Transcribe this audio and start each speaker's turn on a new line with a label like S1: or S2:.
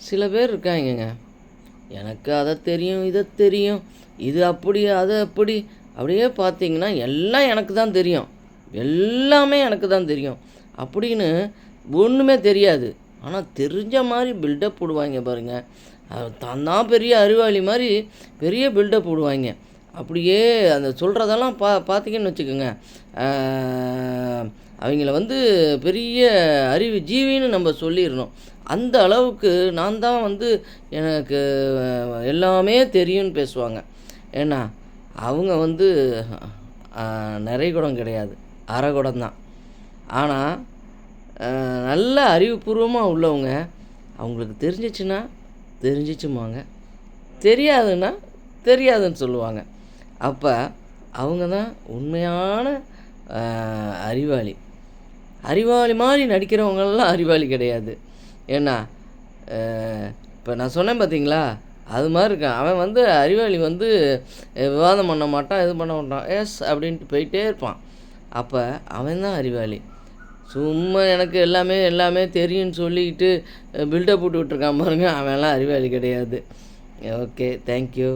S1: சில பேர் இருக்காங்கங்க, எனக்கு அதை தெரியும், இதை தெரியும், இது அப்படி, அது அப்படி, அப்படியே பார்த்தீங்கன்னா, எல்லாம் எனக்கு தான் தெரியும். எல்லாமே எனக்கு தான் தெரியும். அப்படின்னு ஒண்ணுமே தெரியாது. ஆனா, தெரிஞ்ச மாரி பில்டப் போடுவாய்ங்க பாருங்க. தான் தான் பெரிய அறிவாளி மாரி பெரிய பில்டப் போடுவாய்ங்க. அப்படியே அந்த சொல்றதெல்லாம் பார்த்தீங்கன்னு வச்சுக்கோங்க, ஆ அவைங்கள வந்து பெரிய அறிவு ஜீவின்னு நம்ம சொல்லிறணும். அந்த அளவுக்கு நான் தான் வந்து எனக்கு எல்லாமே தெரியும்னு பேசுவாங்க. ஏன்னா, அவங்க வந்து நிறைகுடம் கிடையாது. அரைகுடம் தான். ஆனா, நல்ல அறிவுபூர்வமா உள்ளவங்க, அவங்களுக்கு தெரிஞ்சிச்சுன்னா தெரிஞ்சிச்சும்பாங்க. தெரியாதுன்னா தெரியாதுன்னு சொல்லுவாங்க. அப்ப அவங்க தான் உண்மையான அ அறிவாளி. அறிவாளி மாரி நடிக்கிறவங்கலாம் அறிவாளி கிடையாது. ஏன்னா, அ இப்ப நான் சொன்னேன் பார்த்தீங்களா? அது மாரி இருக்கான். அவன் வந்து அறிவாளி வந்து விவாதம் பண்ண மாட்டான், எதுவும் பண்ண மாட்டான். எஸ் அப்படின்ட்டு போயிட்டே இருப்பான். அப்ப அவன் தான் அறிவாளி. சும்மா எனக்கு எல்லாமே எல்லாமே தெரியும்ன்னு சொல்லிக்கிட்டு பில்டப் போட்டுக்கிட்டு இருக்கான் பாருங்க, அவன்லாம் அறிவாளி கிடையாது. ஓகே. Thank you.